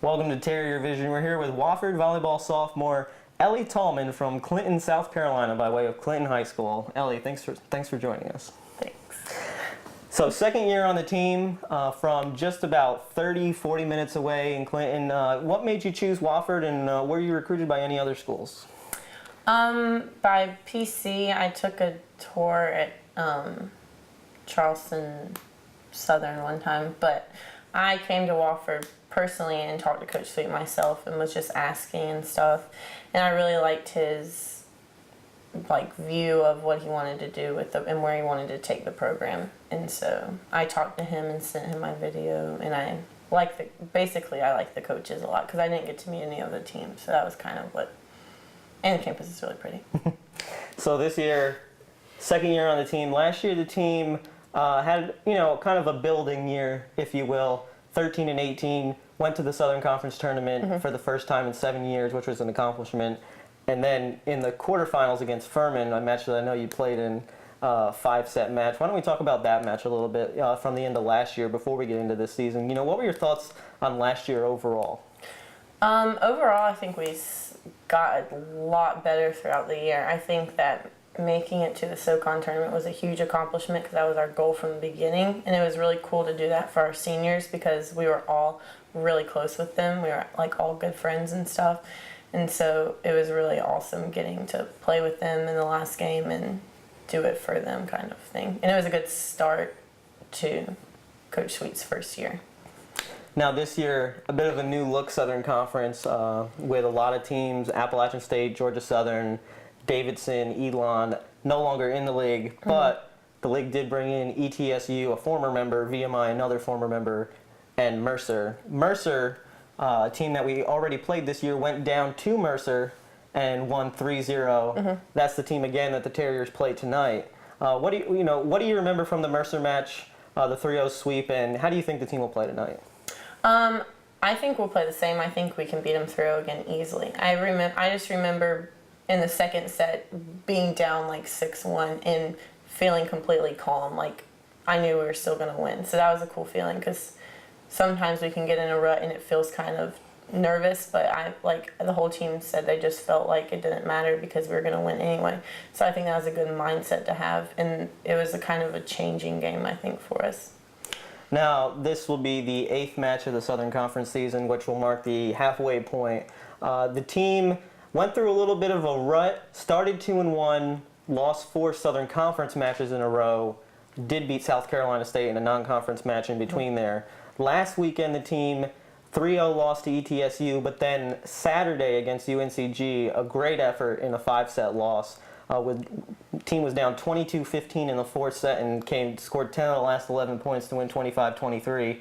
Welcome to TerrierVision. We're here with Wofford volleyball sophomore Ellie Tallman from Clinton, South Carolina, by way of Clinton High School. Ellie, thanks for joining us. Thanks. So, second year on the team, from just about 40 minutes away in Clinton. What made you choose Wofford, and were you recruited by any other schools? By PC, I took a tour at Charleston Southern one time, but I came to Wofford personally and talked to Coach Sweet myself and was just asking and stuff, and I really liked his view of what he wanted to do with and where he wanted to take the program. And so I talked to him and sent him my video, and I like the coaches a lot because I didn't get to meet any of the teams, so that was kind of what. And the campus is really pretty. So this year, second year on the team. Last year the team had kind of a building year, if you will. 13 and 18, went to the Southern Conference tournament for the first time in 7 years, which was an accomplishment. And then in the quarterfinals against Furman, a match that I know you played in, a 5-set match. Why don't we talk about that match a little bit from the end of last year before we get into this season? What were your thoughts on last year overall? Overall, I think we got a lot better throughout the year. I think that making it to the SoCon tournament was a huge accomplishment because that was our goal from the beginning, and it was really cool to do that for our seniors because we were all really close with them. We were all good friends and stuff, and so it was really awesome getting to play with them in the last game and do it for them kind of thing. And it was a good start to Coach Sweet's first year. Now this year, a bit of a new look Southern Conference with a lot of teams, Appalachian State, Georgia Southern, Davidson, Elon, no longer in the league, but the league did bring in ETSU, a former member, VMI, another former member, and Mercer. Mercer, a team that we already played this year, went down to Mercer and won 3-0. That's the team again that the Terriers play tonight. What do you remember from the Mercer match, the 3-0 sweep, and how do you think the team will play tonight? I think we'll play the same. I think we can beat them 3-0 again easily. I just remember in the second set being down 6-1 and feeling completely calm. I knew we were still going to win. So that was a cool feeling because sometimes we can get in a rut and it feels kind of nervous, but the whole team said they just felt like it didn't matter because we were going to win anyway. So I think that was a good mindset to have, and it was a kind of a changing game, I think, for us. Now, this will be the 8th match of the Southern Conference season, which will mark the halfway point. The team went through a little bit of a rut, started 2-1, lost 4 Southern Conference matches in a row, did beat South Carolina State in a non-conference match in between there. Last weekend, the team 3-0 lost to ETSU, but then Saturday against UNCG, a great effort in a 5-set loss. The team was down 22-15 in the 4th set and scored 10 of the last 11 points to win 25-23.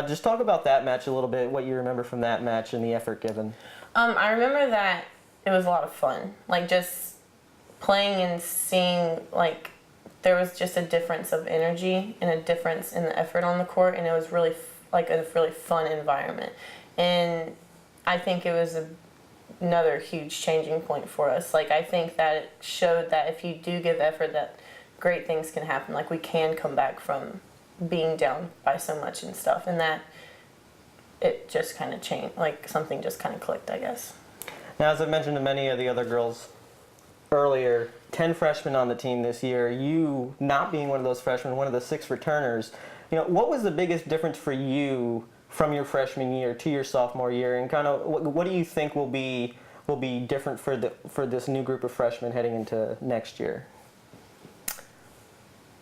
Just talk about that match a little bit, what you remember from that match and the effort given. I remember that it was a lot of fun. Just playing and seeing, there was just a difference of energy and a difference in the effort on the court, and it was really, a really fun environment. And I think it was another huge changing point for us. I think that it showed that if you do give effort, that great things can happen. We can come back from being down by so much and stuff, and that it just kind of changed, something just kind of clicked, I guess. Now, as I mentioned to many of the other girls earlier, 10 freshmen on the team this year, you not being one of those freshmen, one of the 6 returners. What was the biggest difference for you from your freshman year to your sophomore year, and kind of what do you think will be different for this new group of freshmen heading into next year?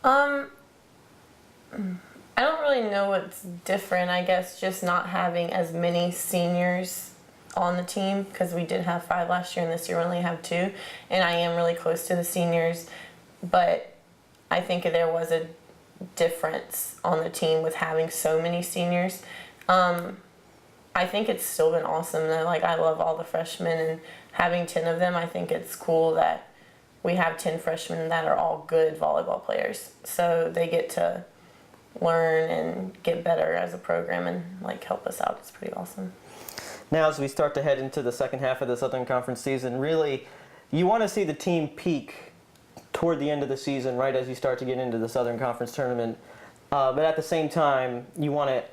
I don't really know what's different. I guess just not having as many seniors on the team, because we did have 5 last year and this year we only have 2, and I am really close to the seniors, but I think there was a difference on the team with having so many seniors. I think it's still been awesome though. I love all the freshmen, and having 10 of them, I think it's cool that we have 10 freshmen that are all good volleyball players, so they get to learn and get better as a program and help us out. It's pretty awesome. Now, as we start to head into the second half of the Southern Conference season, really, you want to see the team peak toward the end of the season, right as you start to get into the Southern Conference tournament. But at the same time, you want to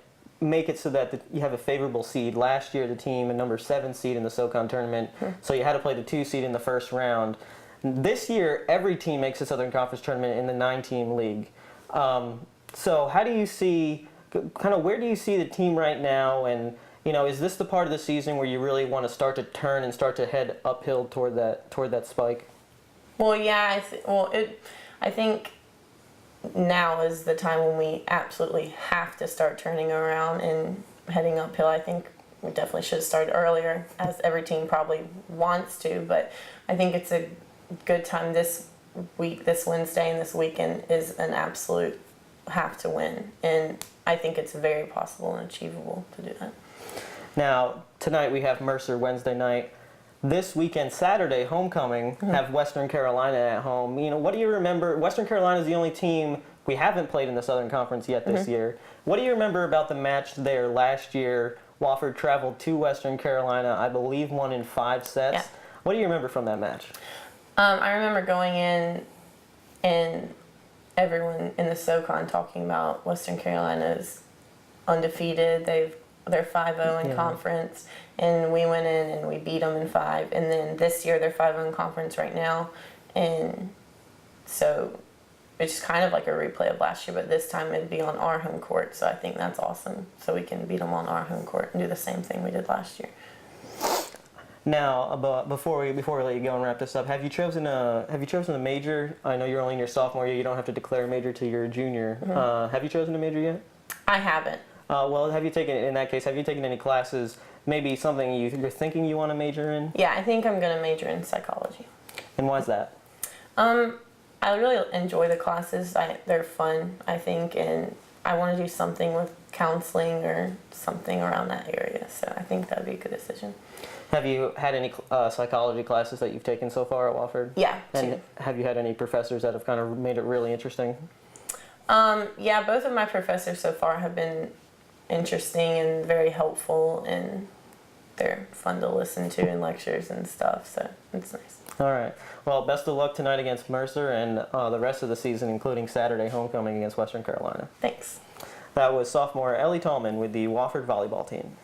make it so that you have a favorable seed. Last year, the team, a number 7 seed in the SoCon tournament, so you had to play the 2 seed in the first round. This year, every team makes the Southern Conference tournament in the 9-team league. So how do you see, kind of where do you see the team right now, and is this the part of the season where you really want to start to turn and start to head uphill toward that spike? Well, yeah, I think now is the time when we absolutely have to start turning around and heading uphill. I think we definitely should have started earlier, as every team probably wants to, but I think it's a good time this week, this Wednesday and this weekend is an absolute have to win, and I think it's very possible and achievable to do that. Now, tonight we have Mercer Wednesday night. This weekend, Saturday, homecoming, have Western Carolina at home. What do you remember? Western Carolina is the only team we haven't played in the Southern Conference yet this year. What do you remember about the match there last year? Wofford traveled to Western Carolina, I believe won in 5 sets. Yeah. What do you remember from that match? I remember going in and everyone in the SoCon talking about Western Carolina's undefeated. They're 5-0 in conference, and we went in and we beat them in 5. And then this year they're 5-0 in conference right now, and so it's kind of like a replay of last year, but this time it'd be on our home court. So I think that's awesome. So we can beat them on our home court and do the same thing we did last year. Now, before we let you go and wrap this up, have you chosen a major? I know you're only in your sophomore year. You don't have to declare a major till you're a junior. Have you chosen a major yet? I haven't. Well, have you taken any classes? Maybe something you're thinking you want to major in? Yeah, I think I'm going to major in psychology. And why is that? I really enjoy the classes. They're fun, I think, and I want to do something with counseling or something around that area. So I think that would be a good decision. Have you had any psychology classes that you've taken so far at Wofford? Yeah, And too. have you had any professors that have kind of made it really interesting? Yeah, both of my professors so far have been interesting and very helpful, and they're fun to listen to in lectures and stuff, so it's nice. All right. Well, best of luck tonight against Mercer and the rest of the season, including Saturday homecoming against Western Carolina. Thanks. That was sophomore Ellie Tallman with the Wofford volleyball team.